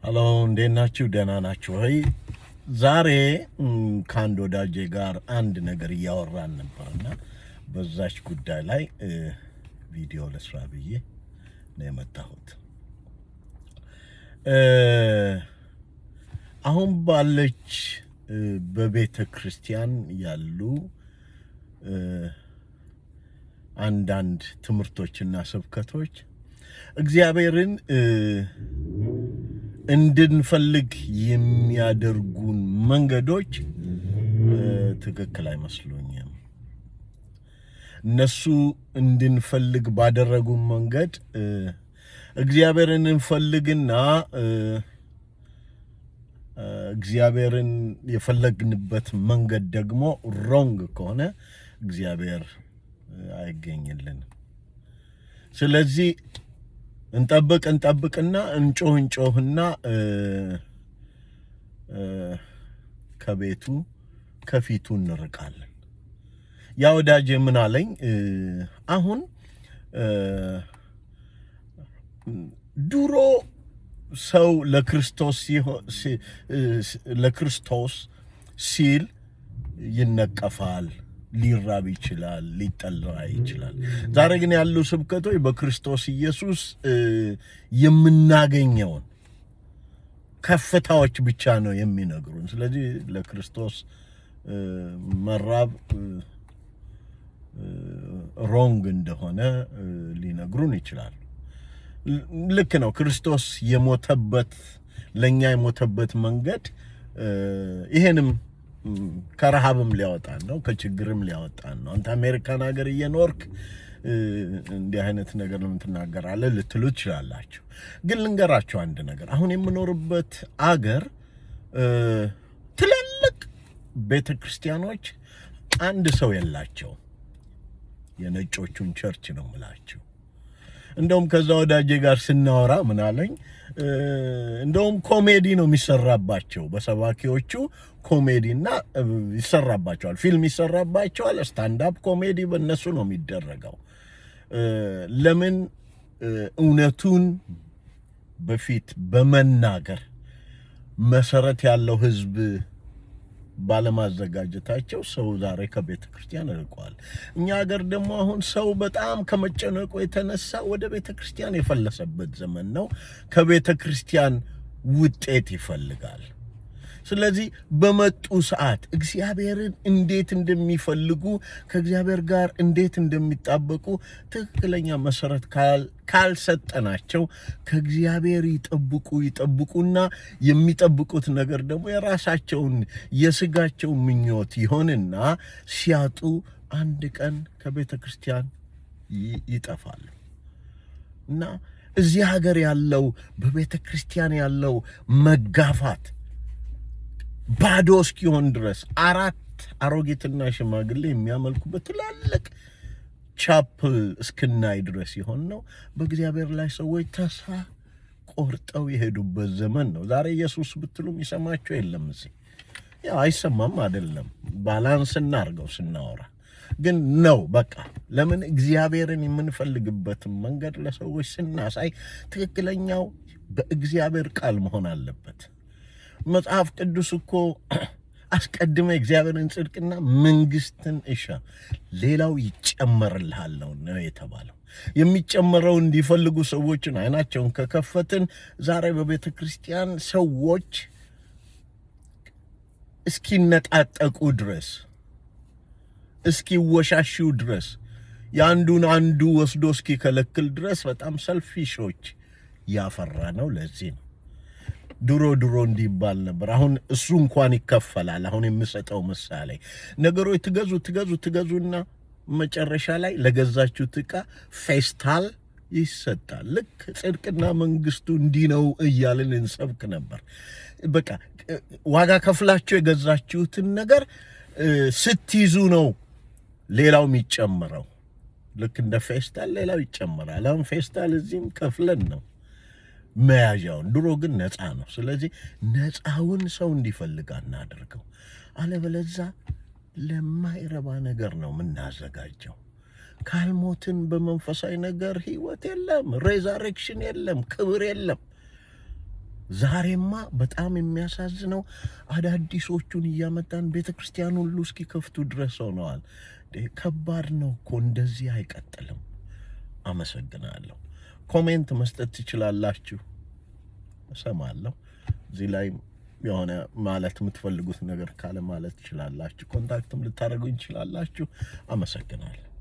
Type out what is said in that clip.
ሃሎ እንዴት ናችሁ? ደህና ናችሁ ወይ? ዛሬ ከአንድ ወዳጄ ጋር አንድ ነገር እያወራን ነበርና በዛች ጉዳይ ላይ ቪዲዮ ለስራ ብዬ ነው የመጣሁት። አሁን ባለች በቤተ ክርስቲያን ያሉ አንዳንድ ትምህርቶችና ስብከቶች እግዚአብሔርን እንድንፈልግ የሚያደርጉን መንገዶች ትክክል አይመስሉኝም። እነሱ እንድንፈልግ ባደረጉን መንገድ እግዚአብሔርን እንፈልግና እግዚአብሔርን የፈለግንበት መንገድ ደግሞ ሮንግ ከሆነ እግዚአብሔር አይገኝልንም። ስለዚህ እንጠብቅና እንጮህና ከፊቱ እንርቃለን። ያ ወዳጄ ምን አለኝ? አሁን ድሮ ሰው ለክርስቶስ ሲል ይነቀፋል፣ ሊራብ ይችላል፣ ሊጠላ ይችላል። ዛሬ ግን ያሉ ስብከቶች በክርስቶስ ኢየሱስ የምናገኘውን ከፍታዎች ብቻ ነው የሚነግሩን። ስለዚህ ለክርስቶስ መራብ ሮንግ እንደሆነ ሊነግሩን ይችላል። ልክ ነው። ክርስቶስ ለኛ የሞተበት መንገድ ይሄንም ከረሃብም ሊያወጣን ነው፣ ከችግርም ሊያወጣን ነው። አንተ አሜሪካን ሀገር እየኖርክ እንዲህ አይነት ነገር ለምን ትናገራለህ ልትሉ ትችላላችሁ። ግን ልንገራችሁ አንድ ነገር። አሁን የምኖርበት አገር ትልልቅ ቤተክርስቲያኖች አንድ ሰው የላቸው። የነጮቹን ቸርች ነው የምላችሁ። እንደውም ከዛ ወዳጄ ጋር ስናወራ ምን አለኝ? እንደውም ኮሜዲ ነው የሚሰራባቸው፣ በሰባኪዎቹ ኮሜዲና ይሰራባቸዋል፣ ፊልም ይሰራባቸዋል፣ ስታንዳፕ ኮሜዲ በእነሱ ነው የሚደረገው። ለምን? እውነቱን በፊት በመናገር መሰረት ያለው ህዝብ ባለማዘጋጀታቸው ሰው ዛሬ ከቤተ ክርስቲያን ርቋል። እኛ ሀገር ደግሞ አሁን ሰው በጣም ከመጨነቁ የተነሳ ወደ ቤተ ክርስቲያን የፈለሰበት ዘመን ነው። ከቤተ ክርስቲያን ውጤት ይፈልጋል። ስለዚህ በመጡ ሰዓት እግዚአብሔርን እንዴት እንደሚፈልጉ ከእግዚአብሔር ጋር እንዴት እንደሚጣበቁ ትክክለኛ መሰረት ካልሰጠናቸው ከእግዚአብሔር ይጠብቁና የሚጠብቁት ነገር ደግሞ የራሳቸውን የስጋቸው ምኞት ይሆንና ሲያጡ አንድ ቀን ከቤተ ክርስቲያን ይጠፋሉ። እና እዚህ ሀገር ያለው በቤተ ክርስቲያን ያለው መጋፋት ባዶ እስኪሆን ድረስ 4 አሮጊትና ሽማግሌ የሚያመልኩበት ትላልቅ ቻፕል እስክናይ ድረስ ይሆን ነው። በእግዚአብሔር ላይ ሰዎች ተስፋ ቆርጠው የሄዱበት ዘመን ነው። ዛሬ ኢየሱስ ብትሉም ይሰማቸው የለም። እዚህ ያው አይሰማም አይደለም፣ ባላንስ እናርገው ስናወራ ግን ነው። በቃ ለምን እግዚአብሔርን የምንፈልግበትን መንገድ ለሰዎች ስናሳይ ትክክለኛው በእግዚአብሔር ቃል መሆን አለበት። መጽሐፍ ቅዱስ እኮ አስቀድመ እግዚአብሔርን ጽድቅና መንግስትን እሻ ሌላው ይጨመርልሃል ነው የተባለው። የሚጨመረው እንዲፈልጉ ሰዎችን አይናቸውን ከከፈትን ዛሬ በቤተ ክርስቲያን ሰዎች እስኪነጣጠቁ ድረስ እስኪወሻሹ ድረስ ያንዱን አንዱ ወስዶ እስኪከለክል ድረስ በጣም ሰልፊሾች ያፈራ ነው። ለዚህ ነው ድሮ እንዲባል ነበር። አሁን እሱ እንኳን ይከፈላል። አሁን የምሰጠው ምሳሌ ነገሮች ትገዙና መጨረሻ ላይ ለገዛችሁት ዕቃ ፌስታል ይሰጣል። ልክ ጽድቅና መንግስቱ እንዲህ ነው እያልን እንሰብክ ነበር። በቃ ዋጋ ከፍላችሁ የገዛችሁትን ነገር ስትይዙ ነው ሌላው የሚጨምረው። ልክ እንደ ፌስታል ሌላው ይጨምራል። አሁን ፌስታል እዚህም ከፍለን ነው መያዣውን። ድሮ ግን ነፃ ነው። ስለዚህ ነፃውን ሰው እንዲፈልግ እናድርገው። አለበለዚያ ለማይረባ ነገር ነው የምናዘጋጀው። ካልሞትን በመንፈሳዊ ነገር ህይወት የለም፣ ሬዛሬክሽን የለም፣ ክብር የለም። ዛሬማ በጣም የሚያሳዝነው አዳዲሶቹን እያመጣን ቤተክርስቲያን ሁሉ እስኪከፍቱ ድረስ ሆነዋል። ከባድ ነው እኮ። እንደዚህ አይቀጥልም። አመሰግናለሁ። ኮሜንት መስጠት ትችላላችሁ፣ እሰማለሁ። እዚህ ላይ የሆነ ማለት የምትፈልጉት ነገር ካለ ማለት ትችላላችሁ። ኮንታክትም ልታደርጉኝ ትችላላችሁ። አመሰግናለሁ።